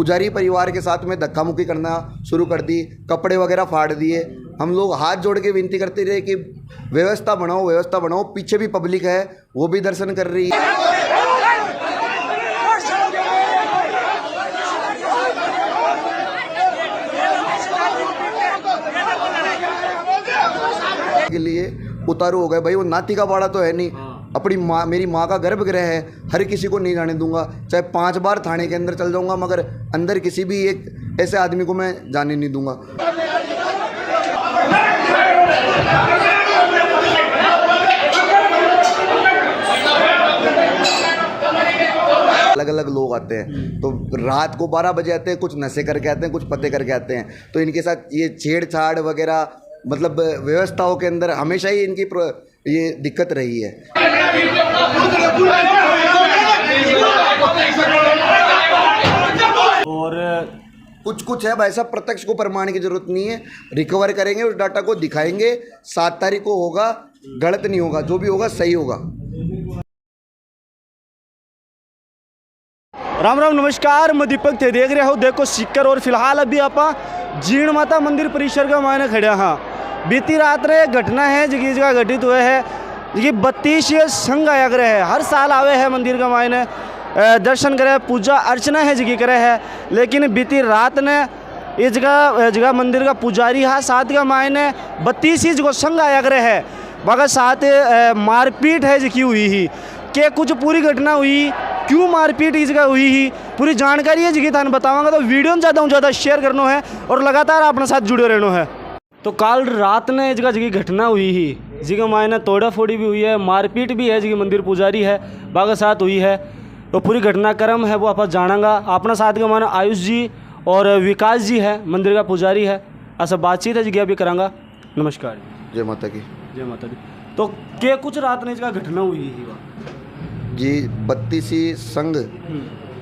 पुजारी परिवार के साथ में धक्का मुक्की करना शुरू कर दी, कपड़े वगैरह फाड़ दिए। हम लोग हाथ जोड़ के विनती करते रहे कि व्यवस्था बनाओ, व्यवस्था बनाओ। पीछे भी पब्लिक है, वो भी दर्शन कर रही है। के लिए उतारू हो गए भाई, वो नाती का बाड़ा तो है नहीं, अपनी माँ, मेरी माँ का गर्भगृह है, हर किसी को नहीं जाने दूंगा। चाहे 5 बार थाने के अंदर चल जाऊंगा, मगर अंदर किसी भी एक ऐसे आदमी को मैं जाने नहीं दूंगा। अलग अलग लोग आते हैं, तो रात को 12 बजे आते हैं, कुछ नशे करके आते हैं, कुछ पते करके आते हैं। तो इनके साथ ये छेड़छाड़ वगैरह, मतलब व्यवस्थाओं के अंदर हमेशा ही इनकी ये दिक्कत रही है। और कुछ है भाई साहब, प्रत्यक्ष को प्रमाण की जरूरत नहीं है, रिकवर करेंगे, उस डाटा को दिखाएंगे। 7 तारीख को होगा, गलत नहीं होगा, जो भी होगा सही होगा। राम राम नमस्कार, मैं दीपक थे, देख रहे हो देखो सीकर। और फिलहाल अभी आप जीण माता मंदिर परिसर का मायने खड़े हाँ। बीती रात रे घटना है जिस जगह घटित हुए है, ये 32 संघ आयाग्रह है, हर साल आवे है मंदिर का मायने दर्शन करे, पूजा अर्चना है जगह करे है। लेकिन बीती रात ने इस जगह मंदिर का पुजारी हा साथ का मायने 32 ही जो संघ आयाग्रह है, मगर साथ मारपीट है जिकी हुई ही के कुछ पूरी घटना हुई, क्यों मारपीट इस जगह हुई ही पूरी जानकारी है जिकी थाने बताऊंगा। तो वीडियो में ज़्यादा शेयर करना है और लगातार अपने साथ जुड़े रहना है। तो कल रात ने जगह घटना हुई ही जिसके मायने तोड़ा फोड़ी भी हुई है, मारपीट भी है, जिसकी मंदिर पुजारी है बागा साथ हुई है। तो पूरी घटनाक्रम है वो आप जानांगा। अपना साथ के माना आयुष जी और विकास जी है, मंदिर का पुजारी है, ऐसा बातचीत है जगह भी करांगा। नमस्कार। जय माता की। जय माता दी। तो क्या कुछ रात ने इसका घटना हुई ही जी, 32 संघ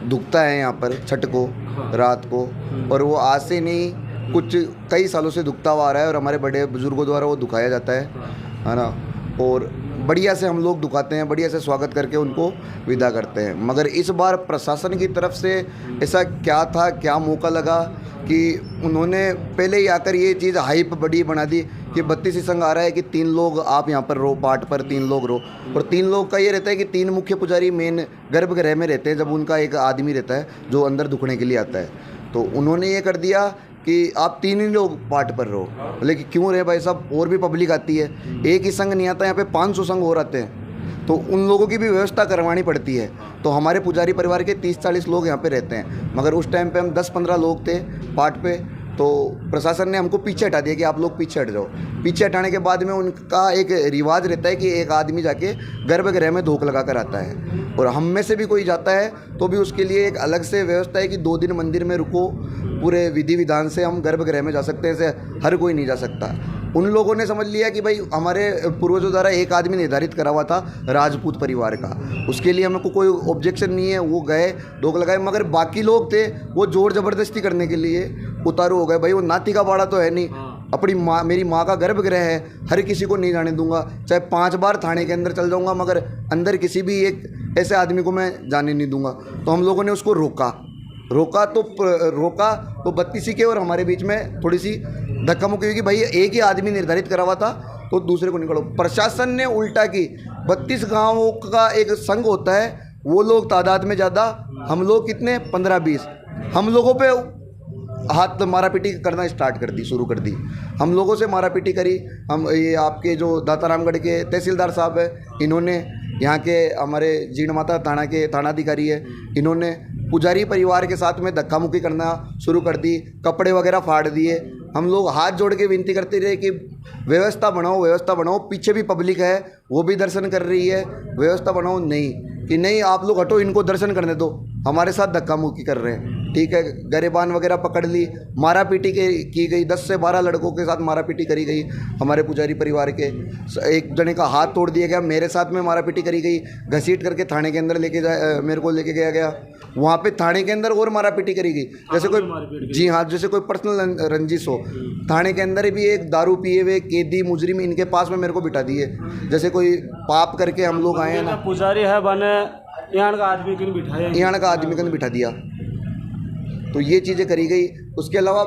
दुखता है यहाँ पर छठ को रात को, और वो आज से नहीं, कुछ कई सालों से दुखता हुआ आ रहा है, और हमारे बड़े बुजुर्गों द्वारा वो दुखाया जाता है ना। और बढ़िया से हम लोग दुखाते हैं, बढ़िया से स्वागत करके उनको विदा करते हैं। मगर इस बार प्रशासन की तरफ से ऐसा क्या था, क्या मौका लगा कि उन्होंने पहले ही आकर ये चीज़ हाइप बड़ी बना दी कि 32 संघ आ रहा है कि 3 लोग आप यहाँ पर रो, पाठ पर 3 लोग रो। और 3 लोग का ये रहता है कि 3 मुख्य पुजारी मेन गर्भगृह में रहते हैं, जब उनका एक आदमी रहता है जो अंदर दुखने के लिए आता है। तो उन्होंने ये कर दिया कि आप 3 ही लोग पाठ पर रहो। लेकिन क्यों रहे भाई साहब, और भी पब्लिक आती है, एक ही संघ नहीं आता, यहाँ पे 500 संघ और आते हैं, तो उन लोगों की भी व्यवस्था करवानी पड़ती है। तो हमारे पुजारी परिवार के 30-40 लोग यहाँ पे रहते हैं, मगर उस टाइम पे हम 10-15 लोग थे पाठ पे। तो प्रशासन ने हमको पीछे हटा दिया कि आप लोग पीछे हट जाओ। पीछे हटाने के बाद में उनका एक रिवाज रहता है कि एक आदमी जाके गर्भगृह में धोख लगा कर आता है, और हम में से भी कोई जाता है तो भी उसके लिए एक अलग से व्यवस्था है कि 2 दिन मंदिर में रुको, पूरे विधि विधान से हम गर्भगृह में जा सकते हैं, ऐसे हर कोई नहीं जा सकता। उन लोगों ने समझ लिया कि भाई हमारे पूर्वजों द्वारा एक आदमी निर्धारित करा हुआ था राजपूत परिवार का, उसके लिए हमको कोई ऑब्जेक्शन नहीं है, वो गए धोख लगाए। मगर बाकी लोग थे वो जोर ज़बरदस्ती करने के लिए उतारू हो गए भाई, वो नाती का बाड़ा तो है नहीं, अपनी माँ, मेरी माँ का गर्भगृह है, हर किसी को नहीं जाने दूंगा। चाहे 5 बार थाने के अंदर चल जाऊंगा, मगर अंदर किसी भी एक ऐसे आदमी को मैं जाने नहीं दूंगा। तो हम लोगों ने उसको रोका तो 32 के और हमारे बीच में थोड़ी सी धक्का मुक्की हुई कि भाई एक ही आदमी निर्धारित करा हुआ था तो दूसरे को निकालो। प्रशासन ने उल्टा की, 32 गाँवों का एक संघ होता है, वो लोग तादाद में ज़्यादा, हम लोग कितने 15-20, हम लोगों पे हाथ मारापीटी करना शुरू कर दी। हम लोगों से मारापीटी करी। हम ये आपके जो दातारामगढ़ के तहसीलदार साहब है, इन्होंने, यहाँ के हमारे जीण माता थाना के थानाधिकारी है, इन्होंने पुजारी परिवार के साथ में धक्का मुक्की करना शुरू कर दी, कपड़े वगैरह फाड़ दिए। हम लोग हाथ जोड़ के विनती करते रहे कि व्यवस्था बनाओ, व्यवस्था बनाओ। पीछे भी पब्लिक है, वो भी दर्शन कर रही है, व्यवस्था बनाओ। नहीं कि नहीं आप लोग हटो, इनको दर्शन करने दो, हमारे साथ धक्का मुक्की कर रहे हैं। ठीक है, गरेबान वगैरह पकड़ ली, मारापीटी की गई, 10 से 12 लड़कों के साथ मारापीटी करी गई। हमारे पुजारी परिवार के एक जने का हाथ तोड़ दिया गया, मेरे साथ में मारापीटी करी गई, घसीट करके थाने के अंदर मेरे को लेके गया। वहाँ पे थाने के अंदर और मारापीटी करी गई, जैसे कोई, जी हाँ, जैसे कोई पर्सनल रंजिश हो। थाने के अंदर भी एक दारू पिए हुए कैदी मुजरिम इनके पास में मेरे को बिठा दिए, जैसे कोई पाप करके हम लोग आए हैं ना। पुजारी है बने यहाँ का आदमी को बिठाया, यहाँ का आदमी को बिठा दिया। तो ये चीज़ें करी गई। उसके अलावा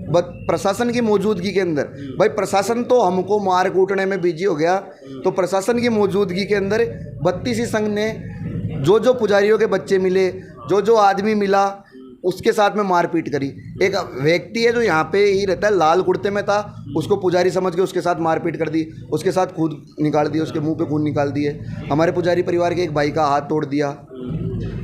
प्रशासन की मौजूदगी के अंदर, भाई प्रशासन तो हमको मार कूटने में बिजी हो गया, तो प्रशासन की मौजूदगी के अंदर 32 संघ ने जो जो पुजारियों के बच्चे मिले, जो जो आदमी मिला, उसके साथ में मारपीट करी। एक व्यक्ति है जो यहाँ पे ही रहता है, लाल कुर्ते में था, उसको पुजारी समझ के उसके साथ मारपीट कर दी, उसके साथ खून निकाल दिया, उसके मुंह पे खून निकाल दिए। हमारे पुजारी परिवार के एक भाई का हाथ तोड़ दिया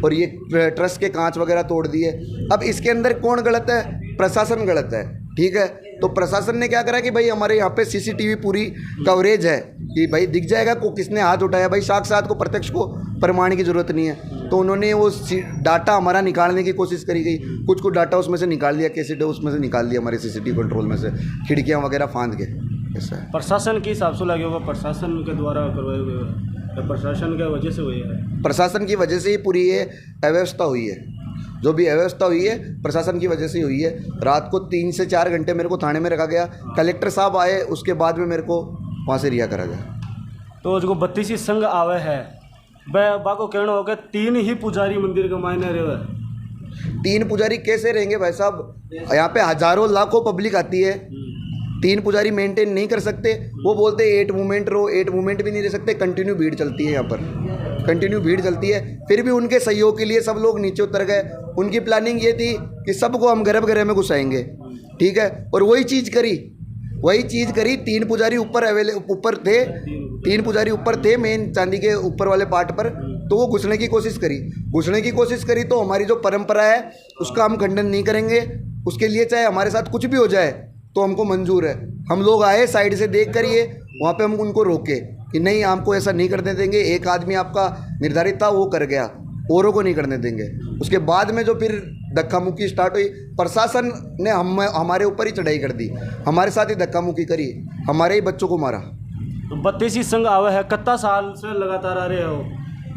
और ये ट्रस्ट के कांच वगैरह तोड़ दिए। अब इसके अंदर कौन गलत है? प्रशासन गलत है, ठीक है। तो प्रशासन ने क्या करा कि भाई हमारे यहाँ पे सीसीटीवी पूरी कवरेज है कि भाई दिख जाएगा को किसने हाथ उठाया। भाई साक्षात को, प्रत्यक्ष को प्रमाण की ज़रूरत नहीं है। तो उन्होंने वो डाटा हमारा निकालने की कोशिश करी गई, कुछ डाटा उसमें से निकाल दिया, कैसेट उसमें से निकाल दिया हमारे सीसीटीवी कंट्रोल में से, खिड़कियाँ वगैरह फांद के। ऐसा है। प्रशासन के हिसाब से लगे होगा, प्रशासन के द्वारा करवाए हुए, प्रशासन की वजह से हुई है। प्रशासन की वजह से ही पूरी ये अव्यवस्था हुई है। जो भी अव्यवस्था हुई है प्रशासन की वजह से हुई है। रात को 3 से 4 घंटे मेरे को थाने में रखा गया। कलेक्टर साहब आए, उसके बाद में मेरे को वहाँ से रिहा करा गया। तो जो 32 संघ आवे है, बा को कहना होगा 3 ही पुजारी मंदिर के मायने रहे। 3 पुजारी कैसे रहेंगे भाई साहब? यहाँ पे हजारों लाखों पब्लिक आती है, 3 पुजारी मेंटेन नहीं कर सकते। वो बोलते हैं 8 मूवमेंट रहो, 8 मूवमेंट भी नहीं रह सकते। कंटिन्यू भीड़ चलती है यहाँ पर, कंटिन्यू भीड़ चलती है। फिर भी उनके सहयोग के लिए सब लोग नीचे उतर गए। उनकी प्लानिंग ये थी कि सबको हम गर्भगृह में घुसाएंगे, ठीक है। और वही चीज़ करी। 3 पुजारी ऊपर थे, 3 पुजारी ऊपर थे मेन चांदी के ऊपर वाले पार्ट पर। तो वो घुसने की कोशिश करी। तो हमारी जो परंपरा है उसका हम खंडन नहीं करेंगे। उसके लिए चाहे हमारे साथ कुछ भी हो जाए तो हमको मंजूर है। हम लोग आए साइड से देख कर, ये वहाँ पे हम उनको रोके कि नहीं, आपको ऐसा नहीं करने देंगे। एक आदमी आपका निर्धारित था, वो कर गया, औरों को नहीं करने देंगे। उसके बाद में जो फिर धक्का मुक्की स्टार्ट हुई, प्रशासन ने हमारे ऊपर ही चढ़ाई कर दी, हमारे साथ ही धक्का मुक्की करी, हमारे ही बच्चों को मारा। तो 32 संघ आवे है, कितना साल से लगातार आ रहे हो?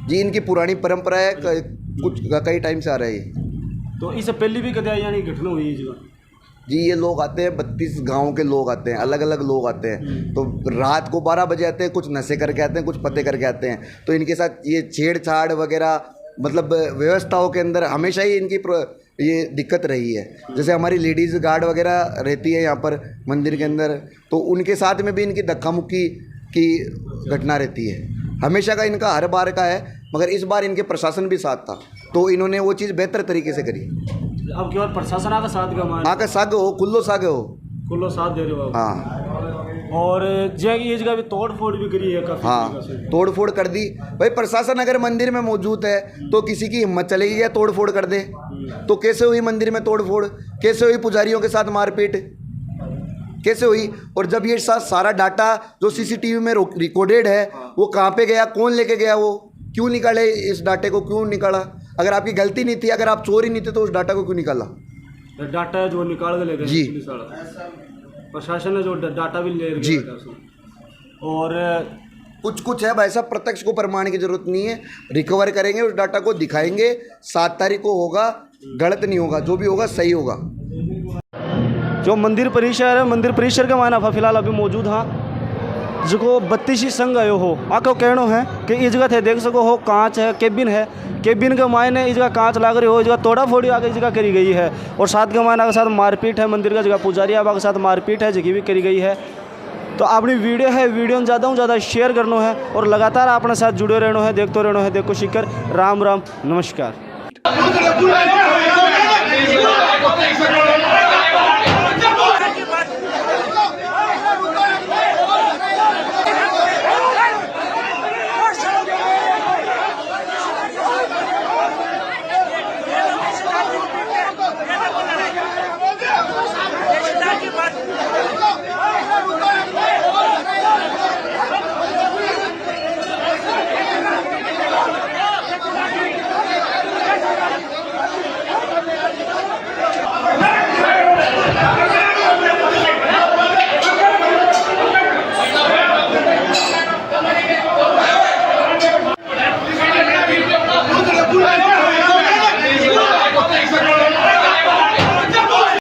जी इनकी पुरानी परंपरा है, कई टाइम से आ रही है। तो इससे पहले भी कभी यानी घटना हुई है जगह? जी ये लोग आते हैं, 32 गाँव के लोग आते हैं, अलग अलग लोग आते हैं। तो रात को 12 बजे आते हैं, कुछ नशे करके आते हैं, कुछ पते करके आते हैं। तो इनके साथ ये छेड़छाड़ वगैरह, मतलब व्यवस्थाओं के अंदर हमेशा ही इनकी ये दिक्कत रही है। जैसे हमारी लेडीज़ गार्ड वगैरह रहती है यहाँ पर मंदिर के अंदर, तो उनके साथ में भी इनकी धक्का मुक्की की घटना रहती है। हमेशा का इनका हर बार का है, मगर इस बार इनके प्रशासन भी साथ था, तो इन्होंने वो चीज़ बेहतर तरीके से करी। अब की बार प्रशासन आका साथ का आका साग हो, खुल्लो साथ दे रहे हो। हाँ। और ये जगह भी तोड़ फोड़ भी करी है काफी। हाँ, तोड़ फोड़ कर दी। भाई प्रशासन अगर मंदिर में मौजूद है तो किसी की हिम्मत चलेगी क्या तोड़ फोड़ कर दे? तो कैसे हुई मंदिर में तोड़ फोड़? कैसे हुई पुजारियों के साथ मारपीट? कैसे हुई? और जब ये सारा डाटा जो सीसीटीवी में रिकॉर्डेड है, वो कहाँ पे गया, कौन लेके गया, वो क्यों निकाले, इस डाटे को क्यों निकाला? अगर आपकी गलती नहीं थी, अगर आप चोर ही नहीं थे, तो उस डाटा को क्यों निकाला? डाटा जो निकाल के ले गए जी, प्रशासन ने जो डाटा भी ले जी। और कुछ है भाई साहब, प्रत्यक्ष को प्रमाण की जरूरत नहीं है। रिकवर करेंगे, उस डाटा को दिखाएंगे। 7 तारीख को होगा, गलत नहीं होगा, जो भी होगा सही होगा। जो मंदिर परिसर है, मंदिर परिसर का मायना फिलहाल अभी मौजूद हाँ जो 32 संघ आयो हो, आको कहना है कि इस जगह थे देख सको हो, कांच है, केबिन है, केबिन के मायने इस जगह कांच लाग रही हो, इस जगह तोड़ा फोड़ी आगे इस जगह करी गई है। और साथ के मायने के साथ मारपीट है, मंदिर का जगह पुजारी आबा के साथ मारपीट है, जगह भी करी गई है। तो अपनी वीडियो है, वीडियो में ज़्यादा शेयर करना है और लगातार अपने साथ जुड़े रहना है, देखते रहना है। देखो शिकर, राम राम, नमस्कार।